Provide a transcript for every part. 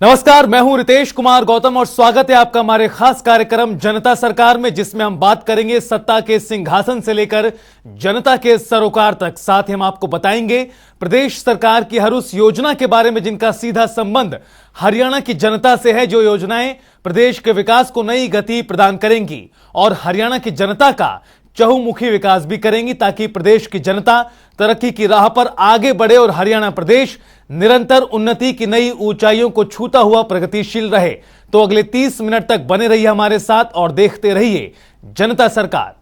नमस्कार, मैं हूं रितेश कुमार गौतम और स्वागत है आपका हमारे खास कार्यक्रम जनता सरकार में, जिसमें हम बात करेंगे सत्ता के सिंहासन से लेकर जनता के सरोकार तक। साथ ही हम आपको बताएंगे प्रदेश सरकार की हर उस योजना के बारे में जिनका सीधा संबंध हरियाणा की जनता से है, जो योजनाएं प्रदेश के विकास को नई गति प्रदान करेंगी और हरियाणा की जनता का चहुमुखी विकास भी करेंगी, ताकि प्रदेश की जनता तरक्की की राह पर आगे बढ़े और हरियाणा प्रदेश निरंतर उन्नति की नई ऊंचाइयों को छूता हुआ प्रगतिशील रहे। तो अगले 30 मिनट तक बने रहिए हमारे साथ और देखते रहिए जनता सरकार।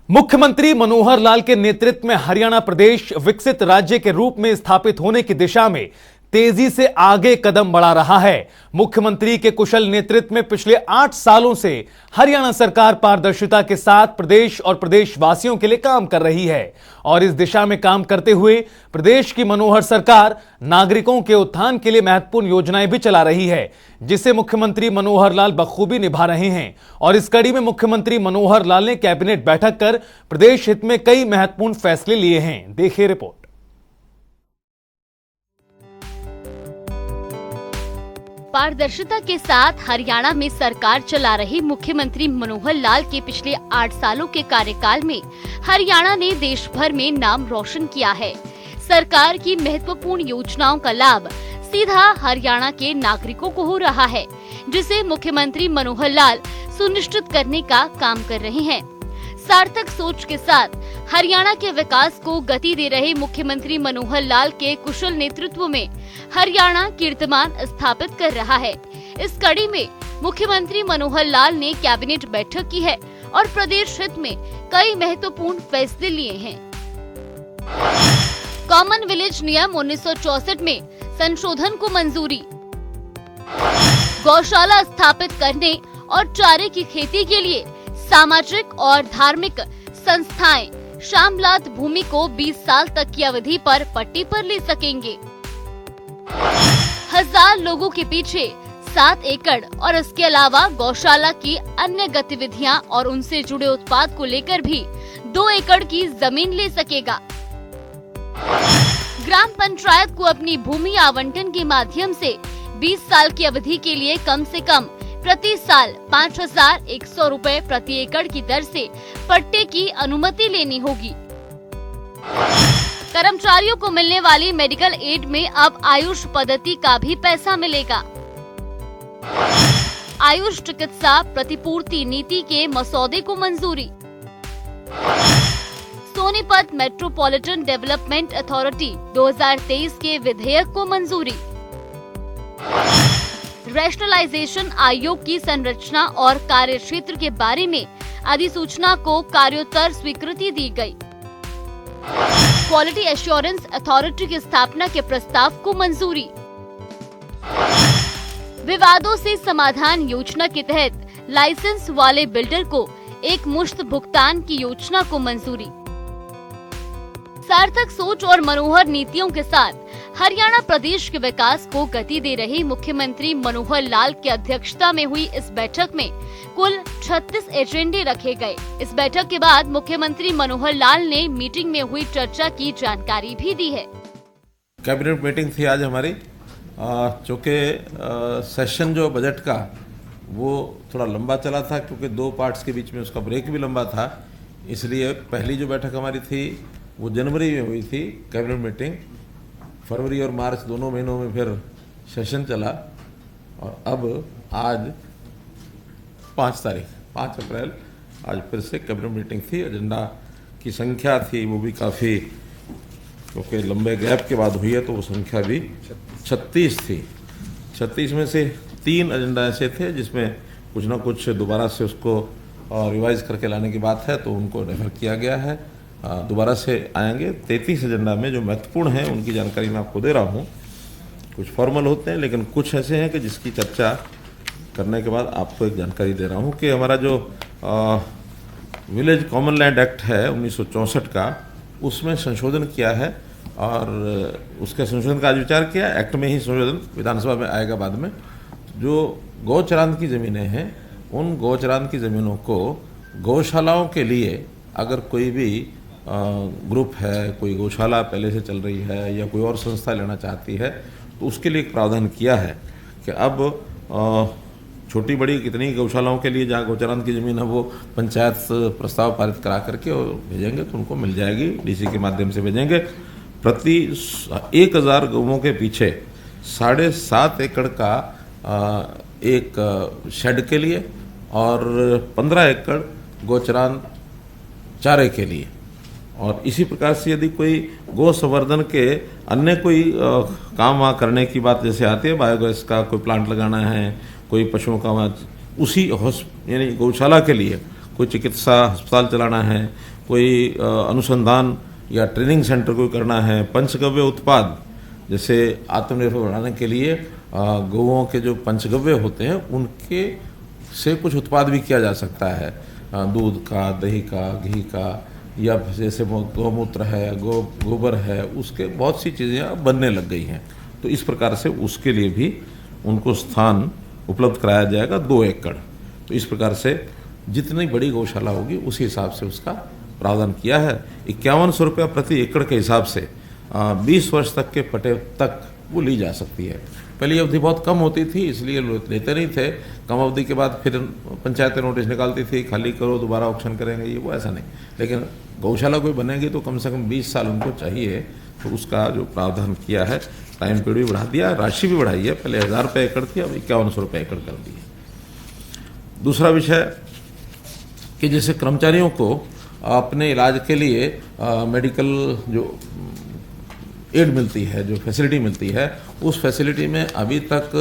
मुख्यमंत्री मनोहर लाल के नेतृत्व में हरियाणा प्रदेश विकसित राज्य के रूप में स्थापित होने की दिशा में तेजी से आगे कदम बढ़ा रहा है। मुख्यमंत्री के कुशल नेतृत्व में पिछले 8 सालों से हरियाणा सरकार पारदर्शिता के साथ प्रदेश और प्रदेशवासियों के लिए काम कर रही है और इस दिशा में काम करते हुए प्रदेश की मनोहर सरकार नागरिकों के उत्थान के लिए महत्वपूर्ण योजनाएं भी चला रही है, जिसे मुख्यमंत्री मनोहर लाल बखूबी निभा रहे हैं। और इस कड़ी में मुख्यमंत्री मनोहर लाल ने कैबिनेट बैठक कर प्रदेश हित में कई महत्वपूर्ण फैसले लिए हैं। देखिए रिपोर्ट। पारदर्शिता के साथ हरियाणा में सरकार चला रही मुख्यमंत्री मनोहर लाल के पिछले 8 सालों के कार्यकाल में हरियाणा ने देश भर में नाम रोशन किया है। सरकार की महत्वपूर्ण योजनाओं का लाभ सीधा हरियाणा के नागरिकों को हो रहा है, जिसे मुख्यमंत्री मनोहर लाल सुनिश्चित करने का काम कर रहे हैं। सार्थक सोच के साथ हरियाणा के विकास को गति दे रहे मुख्यमंत्री मनोहर लाल के कुशल नेतृत्व में हरियाणा कीर्तिमान स्थापित कर रहा है। इस कड़ी में मुख्यमंत्री मनोहर लाल ने कैबिनेट बैठक की है और प्रदेश हित में कई महत्वपूर्ण फैसले लिए हैं। कॉमन विलेज नियम 1964 में संशोधन को मंजूरी, गौशाला स्थापित करने और चारे की खेती के लिए सामाजिक और धार्मिक संस्थाएं शामलात भूमि को 20 साल तक की अवधि पर पट्टी पर ले सकेंगे। 1000 लोगों के पीछे 7 एकड़ और इसके अलावा गौशाला की अन्य गतिविधियां और उनसे जुड़े उत्पाद को लेकर भी 2 एकड़ की जमीन ले सकेगा। ग्राम पंचायत को अपनी भूमि आवंटन के माध्यम से 20 साल की अवधि के लिए कम से कम प्रति साल 5100 रुपए प्रति एकड़ की दर से पट्टे की अनुमति लेनी होगी। कर्मचारियों को मिलने वाली मेडिकल एड में अब आयुष पद्धति का भी पैसा मिलेगा। आयुष चिकित्सा प्रतिपूर्ति नीति के मसौदे को मंजूरी। सोनीपत मेट्रोपॉलिटन डेवलपमेंट अथॉरिटी 2023 के विधेयक को मंजूरी। रैशनलाइजेशन आयोग की संरचना और कार्यक्षेत्र के बारे में अधिसूचना को कार्योत्तर स्वीकृति दी गई। क्वालिटी एश्योरेंस अथॉरिटी की स्थापना के प्रस्ताव को मंजूरी। विवादों से समाधान योजना के तहत लाइसेंस वाले बिल्डर को एक मुश्त भुगतान की योजना को मंजूरी। सार्थक सोच और मनोहर नीतियों के साथ हरियाणा प्रदेश के विकास को गति दे रहे मुख्यमंत्री मनोहर लाल की अध्यक्षता में हुई इस बैठक में कुल 36 एजेंडे रखे गए। इस बैठक के बाद मुख्यमंत्री मनोहर लाल ने मीटिंग में हुई चर्चा की जानकारी भी दी है। कैबिनेट मीटिंग थी आज हमारी, चूँकि सेशन जो बजट का वो थोड़ा लंबा चला था, क्योंकि 2 पार्ट्स के बीच में उसका ब्रेक भी लंबा था। इसलिए पहली जो बैठक हमारी थी वो जनवरी में हुई थी कैबिनेट मीटिंग। फरवरी और मार्च दोनों महीनों में फिर सेशन चला और अब आज 5 अप्रैल आज फिर से कैबिनेट मीटिंग थी। एजेंडा की संख्या थी वो भी काफ़ी, क्योंकि लंबे गैप के बाद हुई है तो वो संख्या भी 36 थी। 36 में से 3 एजेंडा ऐसे थे जिसमें कुछ ना कुछ दोबारा से उसको रिवाइज करके लाने की बात है, तो उनको रेफर किया गया है, दोबारा से आएंगे। 33 एजेंडा में जो महत्वपूर्ण है उनकी जानकारी मैं आपको दे रहा हूँ। कुछ फॉर्मल होते हैं लेकिन कुछ ऐसे हैं कि जिसकी चर्चा करने के बाद आपको एक जानकारी दे रहा हूँ कि हमारा जो विलेज कॉमन लैंड एक्ट है 1964 का, उसमें संशोधन किया है और उसके संशोधन का आज विचार किया। एक्ट में ही संशोधन विधानसभा में आएगा बाद में। जो गौचरान की ज़मीनें हैं, उन गौचरान की ज़मीनों को गौशालाओं के लिए अगर कोई भी ग्रुप है, कोई गौशाला पहले से चल रही है या कोई और संस्था लेना चाहती है, तो उसके लिए एक प्रावधान किया है कि अब छोटी बड़ी कितनी गौशालाओं के लिए जहाँ गौचरान की ज़मीन है वो पंचायत प्रस्ताव पारित करा करके और भेजेंगे तो उनको मिल जाएगी, डीसी के माध्यम से भेजेंगे। प्रति 1000 गौओं के पीछे 7.5 एकड़ का एक शेड के लिए और 15 एकड़ गौचरान चारे के लिए। और इसी प्रकार से यदि कोई गौ संवर्धन के अन्य कोई काम वहाँ करने की बात जैसे आती है, बायोगैस का कोई प्लांट लगाना है, कोई पशुओं का उसी यानी गौशाला के लिए कोई चिकित्सा अस्पताल चलाना है, कोई अनुसंधान या ट्रेनिंग सेंटर कोई करना है, पंचगव्य उत्पाद जैसे आत्मनिर्भर बनाने के लिए गौओं के जो पंचगव्य होते हैं उनके से कुछ उत्पाद भी किया जा सकता है, दूध का, दही का, घी का, या जैसे गौमूत्र है, गोबर है, उसके बहुत सी चीज़ें अब बनने लग गई हैं। तो इस प्रकार से उसके लिए भी उनको स्थान उपलब्ध कराया जाएगा 2 एकड़। तो इस प्रकार से जितनी बड़ी गौशाला होगी उसी हिसाब से उसका प्रावधान किया है। 5100 रुपया प्रति एकड़ के हिसाब से 20 वर्ष तक के पटे तक वो ली जा सकती है। पहली अवधि बहुत कम होती थी इसलिए लेते नहीं थे, कम अवधि के बाद फिर पंचायतें नोटिस निकालती थी, खाली करो दोबारा ऑक्शन करेंगे, ये वो ऐसा नहीं। लेकिन गौशाला कोई बनेगी तो कम से कम 20 साल उनको चाहिए, तो उसका जो प्रावधान किया है, टाइम पीरियड भी बढ़ा दिया, राशि भी बढ़ाई है, पहले 1000 रुपये एकड़ थी, अब 5100 रुपये एकड़ कर दी है। दूसरा विषय कि जैसे कर्मचारियों को अपने इलाज के लिए मेडिकल जो एड मिलती है, जो फैसिलिटी मिलती है, उस फैसिलिटी में अभी तक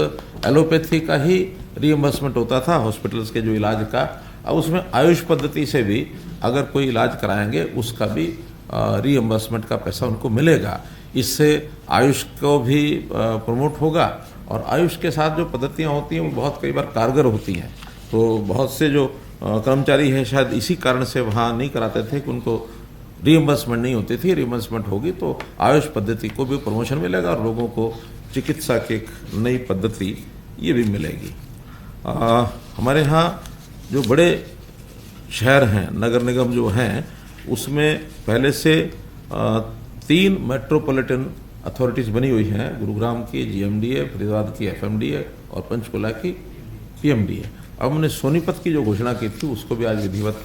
एलोपैथी का ही रीइंबर्समेंट होता था हॉस्पिटल्स के जो इलाज का। अब उसमें आयुष पद्धति से भी अगर कोई इलाज कराएंगे उसका भी रीइंबर्समेंट का पैसा उनको मिलेगा। इससे आयुष को भी प्रमोट होगा और आयुष के साथ जो पद्धतियाँ होती हैं वो बहुत कई बार कारगर होती हैं। तो बहुत से जो कर्मचारी हैं शायद इसी कारण से वहाँ नहीं कराते थे कि उनको रीइंबर्समेंट नहीं होती थी। रीइंबर्समेंट होगी तो आयुष पद्धति को भी प्रमोशन मिलेगा और लोगों को चिकित्सा की एक नई पद्धति ये भी मिलेगी। हमारे यहाँ जो बड़े शहर हैं, नगर निगम जो हैं, उसमें पहले से 3 मेट्रोपॉलिटन अथॉरिटीज़ बनी हुई हैं, गुरुग्राम की GMDA, फरीदाबाद की FMDA और पंचकुला की PMDA। अब हमने सोनीपत की जो घोषणा की थी उसको भी आज विधिवत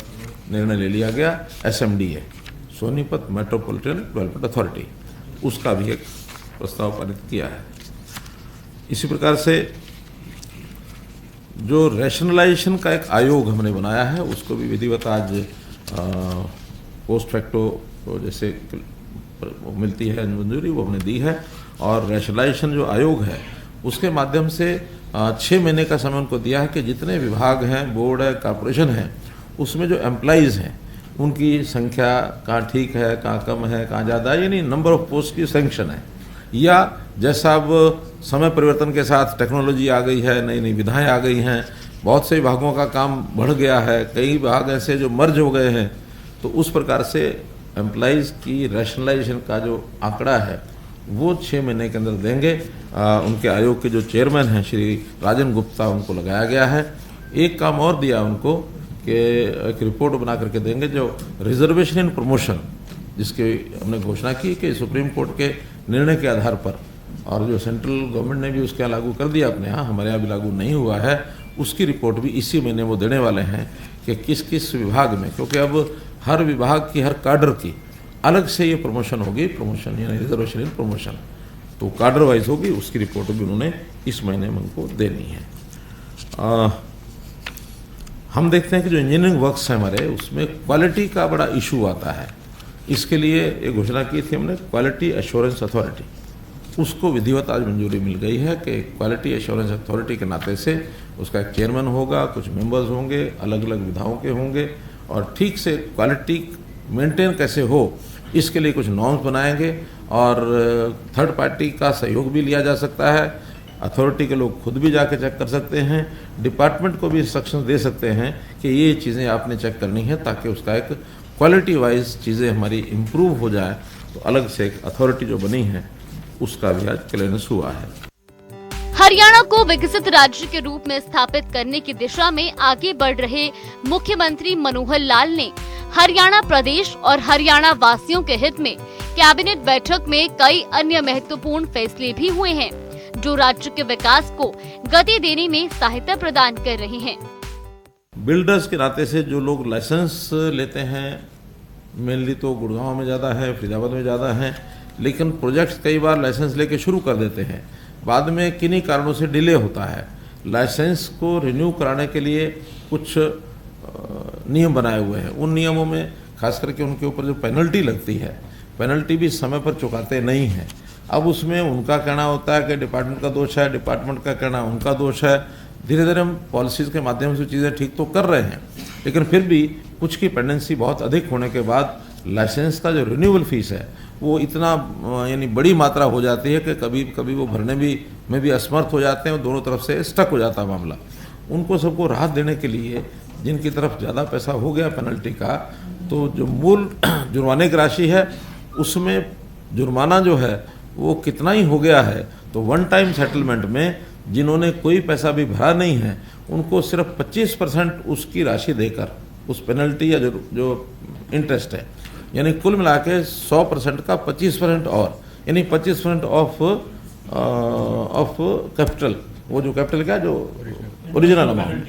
निर्णय ले लिया गया, SMDA, Sonipat metropolitan development authority, उसका भी एक प्रस्ताव पारित किया है। इसी प्रकार से जो रैशनलाइजेशन का एक आयोग हमने बनाया है उसको भी विधिवत आज पोस्ट फैक्टो जैसे मिलती है मंजूरी वो हमने दी है। और रैशनलाइजेशन जो आयोग है उसके माध्यम से 6 महीने का समय उनको दिया है कि जितने विभाग हैं, बोर्ड है, कॉर्पोरेशन है, उसमें जो एम्प्लॉइज़ हैं उनकी संख्या कहाँ ठीक है, कहाँ कम है, कहाँ ज़्यादा है, यानी नंबर ऑफ पोस्ट की सैंक्शन है। या जैसा अब समय परिवर्तन के साथ टेक्नोलॉजी आ गई है, नई नई विधाएं आ गई हैं, बहुत से विभागों का काम बढ़ गया है, कई विभाग ऐसे जो मर्ज हो गए हैं, तो उस प्रकार से एम्प्लॉइज़ की रैशनलाइजेशन का जो आंकड़ा है वो 6 महीने के अंदर देंगे। उनके आयोग के जो चेयरमैन हैं श्री राजन गुप्ता, उनको लगाया गया है। एक काम और दिया उनको कि एक रिपोर्ट बना करके देंगे जो रिजर्वेशन इन प्रमोशन, जिसकी हमने घोषणा की कि सुप्रीम कोर्ट के निर्णय के आधार पर, और जो सेंट्रल गवर्नमेंट ने भी उसके यहाँ लागू कर दिया अपने यहाँ, हमारे यहाँ भी लागू नहीं हुआ है, उसकी रिपोर्ट भी इसी महीने वो देने वाले हैं कि किस किस विभाग में, क्योंकि अब हर विभाग की, हर काडर की अलग से ये प्रमोशन होगी, प्रमोशन यानी रिजर्वेशन इन प्रमोशन, तो काडर वाइज होगी, उसकी रिपोर्ट भी उन्होंने इस महीने में उनको देनी है। हम देखते हैं कि जो इंजीनियरिंग वर्क्स हैं हमारे, उसमें क्वालिटी का बड़ा इशू आता है। इसके लिए एक घोषणा की थी हमने, क्वालिटी एश्योरेंस अथॉरिटी, उसको विधिवत आज मंजूरी मिल गई है कि क्वालिटी एश्योरेंस अथॉरिटी के नाते से उसका एक चेयरमैन होगा, कुछ मेंबर्स होंगे, अलग अलग विधाओं के होंगे, और ठीक से क्वालिटी मेंटेन कैसे हो इसके लिए कुछ नॉर्म्स बनाएंगे। और थर्ड पार्टी का सहयोग भी लिया जा सकता है, अथॉरिटी के लोग खुद भी जाके चेक कर सकते हैं, डिपार्टमेंट को भी इंस्ट्रक्शन दे सकते हैं कि ये चीज़ें आपने चेक करनी है, ताकि उसका एक क्वालिटी वाइज चीज़ें हमारी इम्प्रूव हो जाए। तो अलग से एक अथॉरिटी जो बनी है उसका भी आज क्लियरेंस हुआ है। हरियाणा को विकसित राज्य के रूप में स्थापित करने की दिशा में आगे बढ़ रहे मुख्यमंत्री मनोहर लाल ने हरियाणा प्रदेश और हरियाणा वासियों के हित में कैबिनेट बैठक में कई अन्य महत्वपूर्ण फैसले भी हुए हैं, जो राज्य के विकास को गति देने में सहायता प्रदान कर रहे हैं। बिल्डर्स के नाते से जो लोग लाइसेंस लेते हैं, मेनली तो गुड़गांव में ज़्यादा है, फरीदाबाद में ज़्यादा है, लेकिन प्रोजेक्ट्स कई बार लाइसेंस लेके शुरू कर देते हैं, बाद में किन्हीं कारणों से डिले होता है। लाइसेंस को रिन्यू कराने के लिए कुछ नियम बनाए हुए हैं। उन नियमों में खास करके उनके ऊपर जो पेनल्टी लगती है, पेनल्टी भी समय पर चुकाते नहीं हैं। अब उसमें उनका कहना होता है कि डिपार्टमेंट का दोष है, डिपार्टमेंट का कहना उनका दोष है। धीरे धीरे हम पॉलिसीज़ के माध्यम से चीज़ें ठीक तो कर रहे हैं, लेकिन फिर भी कुछ की पेंडेंसी बहुत अधिक होने के बाद लाइसेंस का जो रिन्यूअल फीस है वो इतना यानी बड़ी मात्रा हो जाती है कि कभी कभी वो भरने में भी असमर्थ हो जाते हैं और दोनों तरफ से स्टक हो जाता है मामला। उनको सबको राहत देने के लिए जिनकी तरफ ज़्यादा पैसा हो गया पेनल्टी का, तो जो मूल जुर्माने की राशि है उसमें जुर्माना जो है वो कितना ही हो गया है, तो वन टाइम सेटलमेंट में जिन्होंने कोई पैसा भी भरा नहीं है उनको सिर्फ 25% उसकी राशि देकर उस पेनल्टी या जो इंटरेस्ट है, यानी कुल मिला के 100% का 25% और, यानी 25% ऑफ कैपिटल, वो जो कैपिटल क्या जो ओरिजिनल अमाउंट,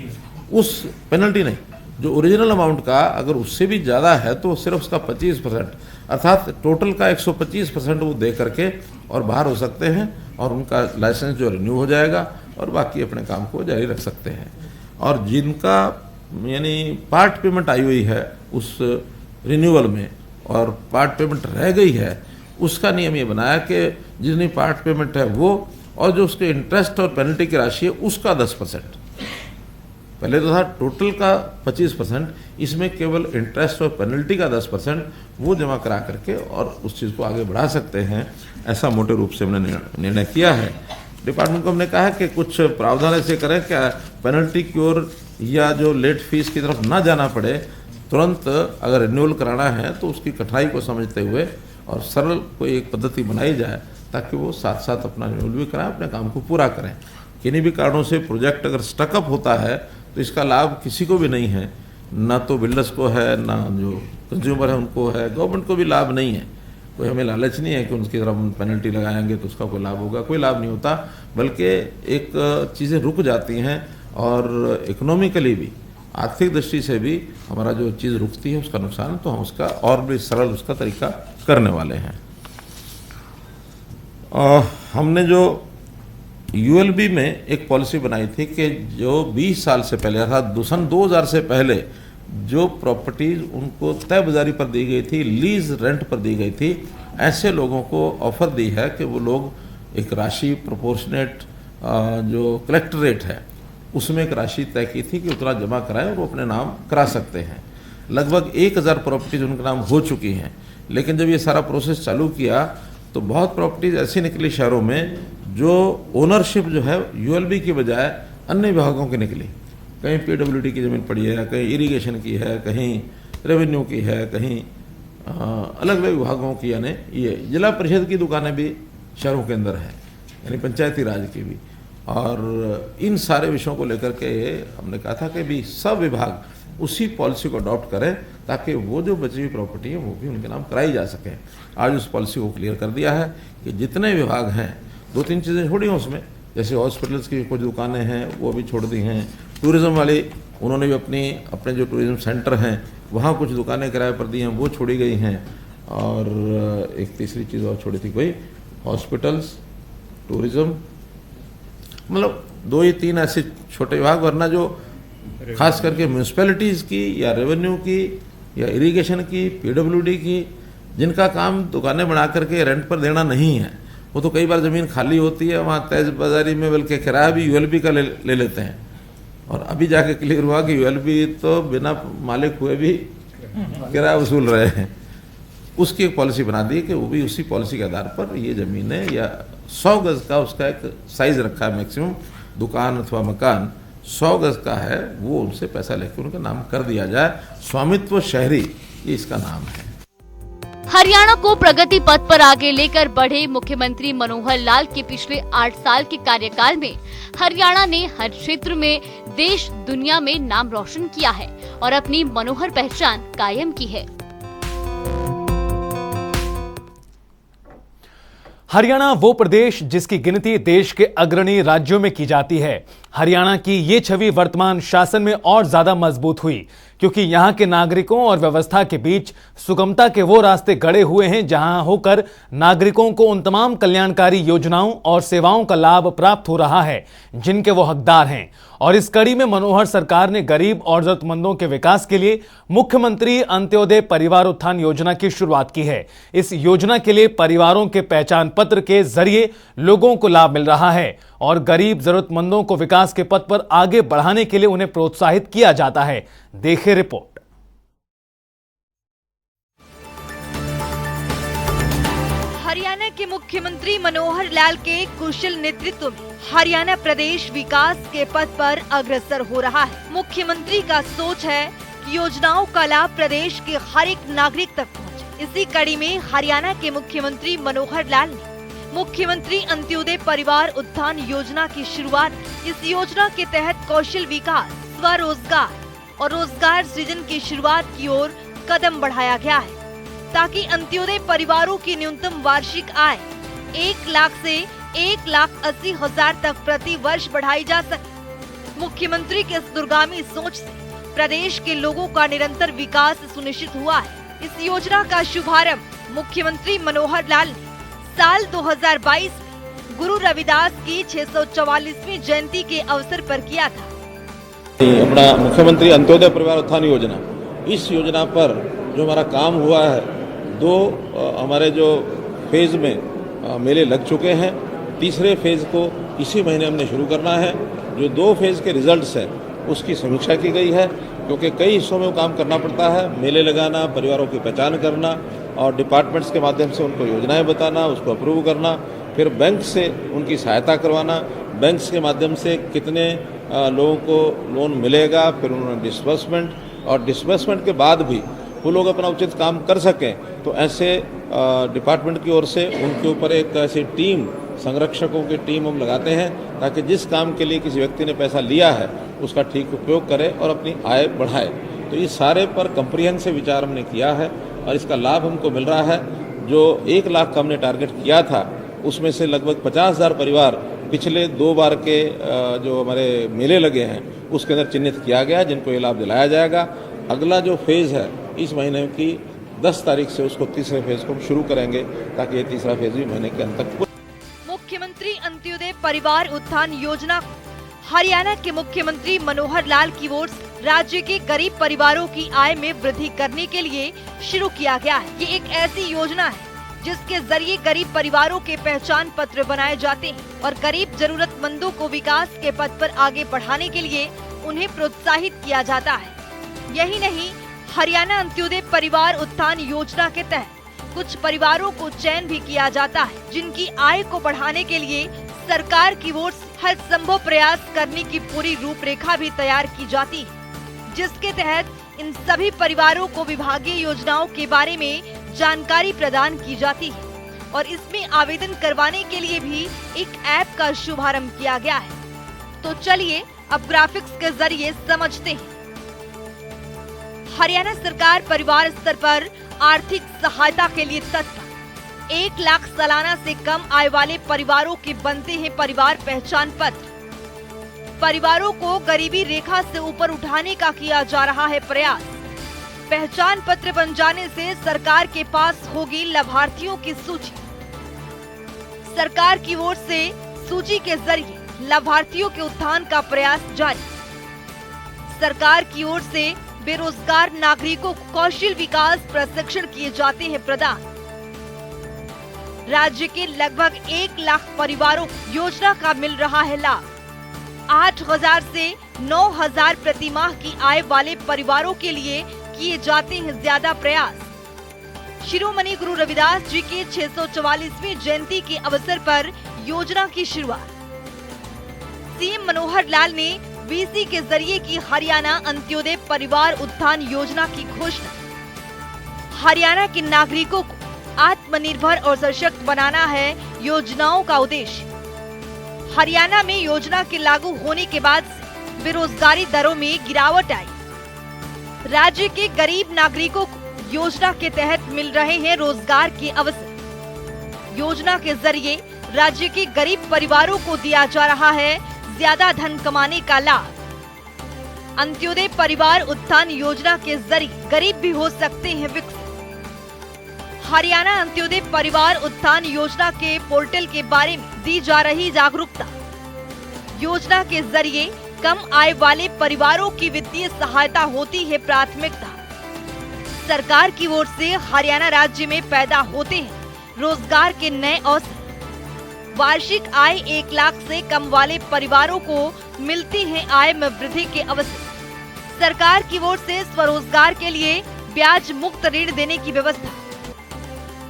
उस पेनल्टी नहीं, जो ओरिजिनल अमाउंट का अगर उससे भी ज़्यादा है तो सिर्फ उसका 25%, अर्थात टोटल का 125% वो दे करके और बाहर हो सकते हैं और उनका लाइसेंस जो रिन्यू हो जाएगा और बाकी अपने काम को जारी रख सकते हैं। और जिनका यानी पार्ट पेमेंट आई हुई है उस रिन्यूअल में और पार्ट पेमेंट रह गई है, उसका नियम ये बनाया कि जितनी पार्ट पेमेंट है वो और जो उसके इंटरेस्ट और पेनल्टी की राशि है उसका 10%, पहले तो था टोटल का 25%, इसमें केवल इंटरेस्ट और पेनल्टी का 10% वो जमा करा करके और उस चीज़ को आगे बढ़ा सकते हैं। ऐसा मोटे रूप से हमने निर्णय किया है। डिपार्टमेंट को हमने कहा है कि कुछ प्रावधान ऐसे करें क्या पेनल्टी की ओर या जो लेट फीस की तरफ ना जाना पड़े, तुरंत अगर रिन्यूअल कराना है तो उसकी कठिनाई को समझते हुए और सरल कोई एक पद्धति बनाई जाए ताकि वो साथ साथ अपना रिन्यूअल भी कराएं, अपने काम को पूरा करें। किन्हीं भी कारणों से प्रोजेक्ट अगर स्टकअप होता है तो इसका लाभ किसी को भी नहीं है, ना तो बिल्डर्स को है, ना जो कंज्यूमर है उनको है, गवर्नमेंट को भी लाभ नहीं है। कोई हमें लालच नहीं है कि उनकी तरफ हम पेनल्टी लगाएंगे तो उसका कोई लाभ होगा, कोई लाभ नहीं होता, बल्कि एक चीज़ें रुक जाती हैं और इकोनॉमिकली भी, आर्थिक दृष्टि से भी हमारा जो चीज़ रुकती है उसका नुकसान, तो हम उसका और भी सरल उसका तरीका करने वाले हैं। हमने जो यूएलबी में एक पॉलिसी बनाई थी कि जो 20 साल से पहले अर्थात सन 2000 से पहले जो प्रॉपर्टीज उनको तय बाजारी पर दी गई थी, लीज रेंट पर दी गई थी, ऐसे लोगों को ऑफर दी है कि वो लोग एक राशि प्रोपोर्शनेट जो कलेक्टर रेट है उसमें एक राशि तय की थी कि उतना जमा कराएं और वो अपने नाम करा सकते हैं। लगभग 1000 प्रॉपर्टीज उनके नाम हो चुकी हैं, लेकिन जब ये सारा प्रोसेस चालू किया तो बहुत प्रॉपर्टीज ऐसी निकली शहरों में जो ओनरशिप जो है यूएलबी की बजाय अन्य विभागों की निकली। कहीं पीडब्ल्यूडी की ज़मीन पड़ी है, कहीं इरिगेशन की है, कहीं रेवेन्यू की है, कहीं अलग अलग विभागों की, यानी ये जिला परिषद की दुकानें भी शहरों के अंदर हैं, यानी पंचायती राज की भी। और इन सारे विषयों को लेकर के हमने कहा था कि भी सब विभाग उसी पॉलिसी को अडॉप्ट करें ताकि वो जो बची हुई प्रॉपर्टी है वो भी उनके नाम कराई जा सके। आज उस पॉलिसी को क्लियर कर दिया है कि जितने विभाग हैं, 2-3 चीज़ें छोड़ी हैं उसमें, जैसे हॉस्पिटल्स की कुछ दुकानें हैं वो भी छोड़ दी हैं, टूरिज़्म वाले उन्होंने भी अपने जो टूरिज़्म सेंटर हैं वहाँ कुछ दुकानें किराए पर दी हैं वो छोड़ी गई हैं, और एक तीसरी चीज़ और छोड़ी थी कोई, हॉस्पिटल्स, टूरिज़्म, मतलब 2 या 3 ऐसे छोटे विभाग, वरना जो खास करके म्यूनसिपैलिटीज़ की या रेवेन्यू की या इरिगेशन की, पीडब्ल्यूडी की, जिनका काम दुकानें बना करके रेंट पर देना नहीं है, वो तो कई बार ज़मीन खाली होती है वहाँ तेज बाजारी में, बल्कि किराया भी यूएलबी का ले लेते हैं। और अभी जाके क्लियर हुआ कि यूएलबी तो बिना मालिक हुए भी किराया वसूल रहे हैं। उसकी एक पॉलिसी बना दी कि वो भी उसी पॉलिसी के आधार पर ये ज़मीनें या 100 गज़ का उसका एक साइज़ रखा है मैक्सिमम, दुकान अथवा मकान 100 गज़ का है, वो उनसे पैसा लेकर उनका नाम कर दिया जाए। स्वामित्व शहरी ये इसका नाम है। हरियाणा को प्रगति पथ पर आगे लेकर बढ़े मुख्यमंत्री मनोहर लाल के पिछले 8 साल के कार्यकाल में हरियाणा ने हर क्षेत्र में देश दुनिया में नाम रोशन किया है और अपनी मनोहर पहचान कायम की है। हरियाणा वो प्रदेश जिसकी गिनती देश के अग्रणी राज्यों में की जाती है। हरियाणा की ये छवि वर्तमान शासन में और ज्यादा मजबूत हुई क्योंकि यहाँ के नागरिकों और व्यवस्था के बीच सुगमता के वो रास्ते गड़े हुए हैं जहां होकर नागरिकों को उन तमाम कल्याणकारी योजनाओं और सेवाओं का लाभ प्राप्त हो रहा है जिनके वो हकदार हैं। और इस कड़ी में मनोहर सरकार ने गरीब और जरूरतमंदों के विकास के लिए मुख्यमंत्री अंत्योदय परिवार उत्थान योजना की शुरुआत की है। इस योजना के लिए परिवारों के पहचान पत्र के जरिए लोगों को लाभ मिल रहा है और गरीब जरूरतमंदों को विकास के पथ पर आगे बढ़ाने के लिए उन्हें प्रोत्साहित किया जाता है। देखिए रिपोर्ट। हरियाणा के मुख्यमंत्री मनोहर लाल के कुशल नेतृत्व में हरियाणा प्रदेश विकास के पथ पर अग्रसर हो रहा है। मुख्यमंत्री का सोच है कि योजनाओं का लाभ प्रदेश के हर एक नागरिक तक पहुंचे। इसी कड़ी में हरियाणा के मुख्यमंत्री मनोहर लाल ने मुख्यमंत्री अंत्योदय परिवार उत्थान योजना की शुरुआत। इस योजना के तहत कौशल विकास, स्वरोजगार और रोजगार सृजन की शुरुआत की ओर कदम बढ़ाया गया है ताकि अंत्योदय परिवारों की न्यूनतम वार्षिक आय 1 लाख से 1,80,000 तक प्रति वर्ष बढ़ाई जा सके। मुख्यमंत्री के इस दूरगामी सोच से प्रदेश के लोगों का निरंतर विकास सुनिश्चित हुआ है। इस योजना का शुभारंभ मुख्यमंत्री मनोहर लाल ने साल 2022 में गुरु रविदास की 644वीं जयंती के अवसर पर किया था। अपना मुख्यमंत्री अंत्योदय परिवार उत्थान योजना, इस योजना पर जो हमारा काम हुआ है, 2 हमारे जो फेज में मेले लग चुके हैं। तीसरे फेज को इसी महीने हमने शुरू करना है। जो 2 फेज के रिजल्ट्स हैं उसकी समीक्षा की गई है क्योंकि कई हिस्सों में वो काम करना पड़ता है। मेले लगाना, परिवारों की पहचान करना और डिपार्टमेंट्स के माध्यम से उनको योजनाएं बताना, उसको अप्रूव करना, फिर बैंक से उनकी सहायता करवाना, बैंक्स के माध्यम से कितने लोगों को लोन मिलेगा, फिर उन्होंने डिस्बर्समेंट, और डिस्बर्समेंट के बाद भी वो लोग अपना उचित काम कर सकें तो ऐसे डिपार्टमेंट की ओर से उनके ऊपर एक ऐसी टीम, संरक्षकों की टीम हम लगाते हैं ताकि जिस काम के लिए किसी व्यक्ति ने पैसा लिया है उसका ठीक उपयोग करे और अपनी आय बढ़ाए। तो इस सारे पर कंप्रीहेंसिव विचार हमने किया है और इसका लाभ हमको मिल रहा है। जो 1 लाख का हमने टारगेट किया था उसमें से लगभग 50,000 परिवार पिछले 2 बार के जो हमारे मेले लगे हैं उसके अंदर चिन्हित किया गया जिनको ये लाभ दिलाया जाएगा। अगला जो फेज़ है इस महीने की 10 तारीख से उसको तीसरे फेज को हम शुरू करेंगे ताकि ये तीसरा फेज भी महीने के अंत तक। मुख्यमंत्री अंत्योदय परिवार उत्थान योजना हरियाणा के मुख्यमंत्री मनोहर लाल की ओर से राज्य के गरीब परिवारों की आय में वृद्धि करने के लिए शुरू किया गया है। ये एक ऐसी योजना है जिसके जरिए गरीब परिवारों के पहचान पत्र बनाए जाते हैं और गरीब जरूरतमंदों को विकास के पथ पर आगे बढ़ाने के लिए उन्हें प्रोत्साहित किया जाता है। यही नहीं, हरियाणा अंत्योदय परिवार उत्थान योजना के तहत कुछ परिवारों को चयन भी किया जाता है जिनकी आय को बढ़ाने के लिए सरकार की ओर से हर संभव प्रयास करने की पूरी रूपरेखा भी तैयार की जाती है, जिसके तहत इन सभी परिवारों को विभागीय योजनाओं के बारे में जानकारी प्रदान की जाती है और इसमें आवेदन करवाने के लिए भी एक ऐप का शुभारंभ किया गया है। तो चलिए अब ग्राफिक्स के जरिए समझते हैं। हरियाणा सरकार परिवार स्तर पर आर्थिक सहायता के लिए तत्पर। 1 लाख सालाना से कम आय वाले परिवारों के बनते हैं परिवार पहचान पत्र। परिवारों को गरीबी रेखा से ऊपर उठाने का किया जा रहा है प्रयास। पहचान पत्र बन जाने से सरकार के पास होगी लाभार्थियों की सूची। सरकार की ओर से सूची के जरिए लाभार्थियों के उत्थान का प्रयास जारी। सरकार की ओर से बेरोजगार नागरिकों को कौशल विकास प्रशिक्षण किए जाते हैं प्रदान। राज्य के लगभग 1 लाख परिवारों को योजना का मिल रहा है लाभ। 8,000 से 9,000 प्रति माह की आय वाले परिवारों के लिए किए जाते हैं ज्यादा प्रयास। शिरोमणि गुरु रविदास जी की 644वीं जयंती के अवसर पर योजना की शुरुआत। सीएम मनोहर लाल ने वीसी के जरिए की हरियाणा अंत्योदय परिवार उत्थान योजना की घोषणा। हरियाणा के नागरिकों को आत्मनिर्भर और सशक्त बनाना है योजनाओं का उद्देश्य। हरियाणा में योजना के लागू होने के बाद से बेरोजगारी दरों में गिरावट आई। राज्य के गरीब नागरिकों को योजना के तहत मिल रहे हैं रोजगार के अवसर। योजना के जरिए राज्य के गरीब परिवारों को दिया जा रहा है ज्यादा धन कमाने का लाभ। अंत्योदय परिवार उत्थान योजना के जरिए गरीब भी हो सकते हैं विकसित। हरियाणा अंत्योदय परिवार उत्थान योजना के पोर्टल के बारे में दी जा रही जागरूकता। योजना के जरिए कम आय वाले परिवारों की वित्तीय सहायता होती है प्राथमिकता। सरकार की ओर से हरियाणा राज्य में पैदा होते हैं रोजगार के नए अवसर। वार्षिक आय 1 लाख से कम वाले परिवारों को मिलती है आय में वृद्धि के अवसर। सरकार की ओर से स्वरोजगार के लिए ब्याज मुक्त ऋण देने की व्यवस्था।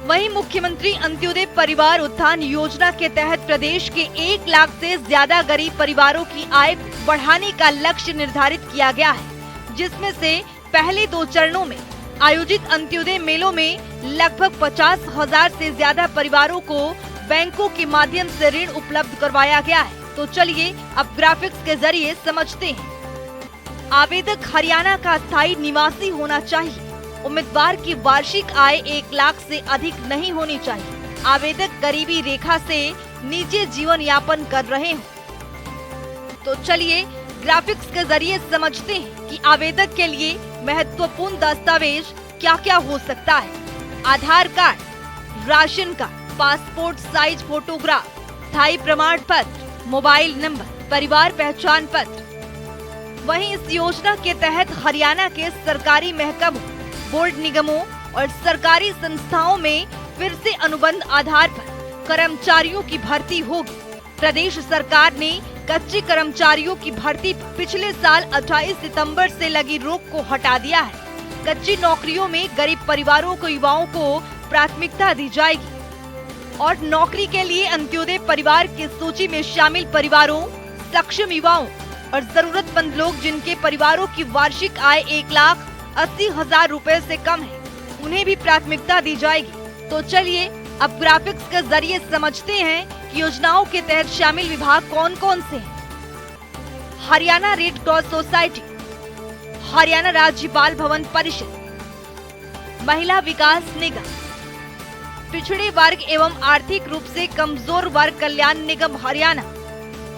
वहीं मुख्यमंत्री अंत्योदय परिवार उत्थान योजना के तहत प्रदेश के 1 लाख से ज्यादा गरीब परिवारों की आय बढ़ाने का लक्ष्य निर्धारित किया गया है, जिसमें से पहले 2 चरणों में आयोजित अंत्योदय मेलों में लगभग 50,000 से ज्यादा परिवारों को बैंकों के माध्यम से ऋण उपलब्ध करवाया गया है। तो चलिए अब ग्राफिक्स के जरिए समझते हैं। आवेदक हरियाणा का स्थायी निवासी होना चाहिए। उम्मीदवार की वार्षिक आय 1 लाख से अधिक नहीं होनी चाहिए। आवेदक गरीबी रेखा से नीचे जीवन यापन कर रहे हों। तो चलिए ग्राफिक्स के जरिए समझते हैं कि आवेदक के लिए महत्वपूर्ण दस्तावेज क्या क्या हो सकता है। Aadhaar card, ration card, passport size photograph, स्थायी प्रमाण पत्र, मोबाइल नंबर, परिवार पहचान पत्र। वहीं इस योजना के तहत हरियाणा के सरकारी महकमों, बोर्ड निगमों और सरकारी संस्थाओं में फिर से अनुबंध आधार पर कर्मचारियों की भर्ती होगी। प्रदेश सरकार ने कच्चे कर्मचारियों की भर्ती पर पिछले साल 28 सितंबर से लगी रोक को हटा दिया है। कच्ची नौकरियों में गरीब परिवारों को युवाओं को प्राथमिकता दी जाएगी और नौकरी के लिए अंत्योदय परिवार की सूची में शामिल परिवारों, सक्षम युवाओं और जरूरतमंद लोग जिनके परिवारों की वार्षिक आय 1,80,000 रुपए से कम है, उन्हें भी प्राथमिकता दी जाएगी। तो चलिए अब ग्राफिक्स के जरिए समझते हैं कि योजनाओं के तहत शामिल विभाग कौन कौन से हैं। Haryana red cross society, Haryana राज्य बाल भवन परिषद, महिला विकास निगम, पिछड़े वर्ग एवं आर्थिक रूप से कमजोर वर्ग कल्याण निगम हरियाणा,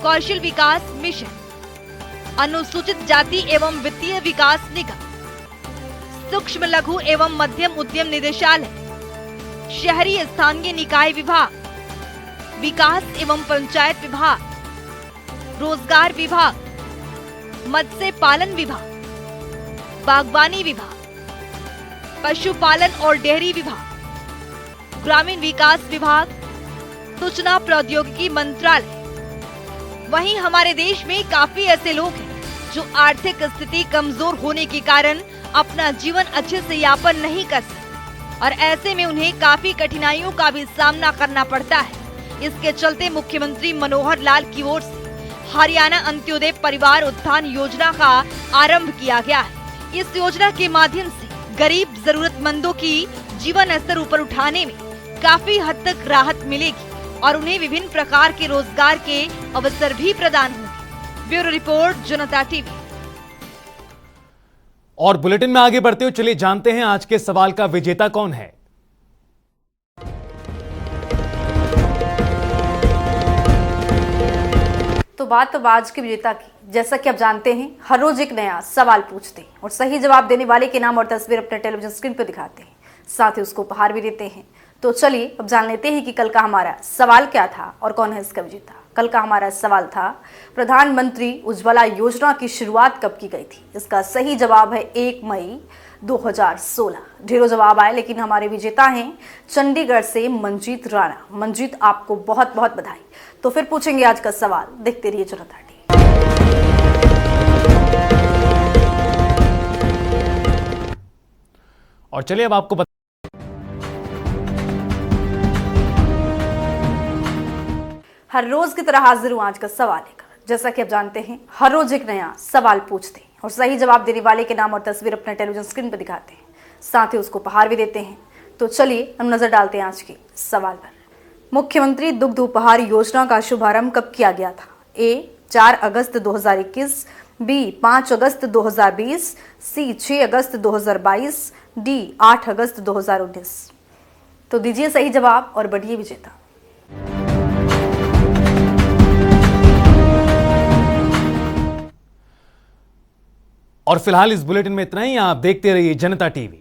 कौशल विकास मिशन, अनुसूचित जाति एवं वित्तीय विकास निगम, सूक्ष्म लघु एवं मध्यम उद्यम निदेशालय, शहरी स्थानीय निकाय विभाग, विकास एवं पंचायत विभाग, रोजगार विभाग, मत्स्य पालन विभाग, बागवानी विभाग, पशुपालन और डेयरी विभाग, ग्रामीण विकास विभाग, सूचना प्रौद्योगिकी मंत्रालय। वहीं हमारे देश में काफी ऐसे लोग हैं जो आर्थिक स्थिति कमजोर होने के कारण अपना जीवन अच्छे से यापन नहीं कर सकते और ऐसे में उन्हें काफी कठिनाइयों का भी सामना करना पड़ता है। इसके चलते मुख्यमंत्री मनोहर लाल की ओर से हरियाणा अंत्योदय परिवार उत्थान योजना का आरंभ किया गया है। इस योजना के माध्यम से गरीब जरूरतमंदों की जीवन स्तर ऊपर उठाने में काफी हद तक राहत मिलेगी और उन्हें विभिन्न प्रकार के रोजगार के अवसर भी प्रदान होंगे। ब्यूरो रिपोर्ट, जनता टीवी। और बुलेटिन में आगे बढ़ते हुए चलिए जानते हैं आज के सवाल का विजेता कौन है। तो बात अब आज के विजेता की। जैसा कि आप जानते हैं, हर रोज एक नया सवाल पूछते हैं और सही जवाब देने वाले के नाम और तस्वीर अपने टेलीविजन स्क्रीन पर दिखाते हैं, साथ ही उसको उपहार भी देते हैं। तो चलिए अब जान लेते हैं कि कल का हमारा सवाल क्या था और कौन है इसका विजेता। कल का हमारा सवाल था, प्रधानमंत्री उज्ज्वला योजना की शुरुआत कब की गई थी? इसका सही जवाब है 1 मई 2016। ढेरों जवाब आए, लेकिन हमारे विजेता हैं चंडीगढ़ से मंजीत राणा। मंजीत, आपको बहुत बहुत बधाई। तो फिर पूछेंगे आज का सवाल, देखते रहिए जनता टीवी। और चलिए अब आपको हर रोज की तरह हाजिर हूं आज का सवाल लेकर। जैसा कि आप जानते हैं, हर रोज एक नया सवाल पूछते हैं और सही जवाब देने वाले के नाम और तस्वीर अपने टेलीविजन स्क्रीन पर दिखाते हैं, साथ ही उसको उपहार भी देते हैं। तो चलिए हम नजर डालते हैं आज के सवाल पर। मुख्यमंत्री दुग्ध उपहार योजना का शुभारंभ कब किया गया था? ए 4 अगस्त 2021, बी 5 अगस्त 2020, सी 6 अगस्त 2022, डी 8 अगस्त 2019। तो दीजिए सही जवाब और बढ़िए विजेता। और फिलहाल इस बुलेटिन में इतना ही। आप देखते रहिए जनता टीवी।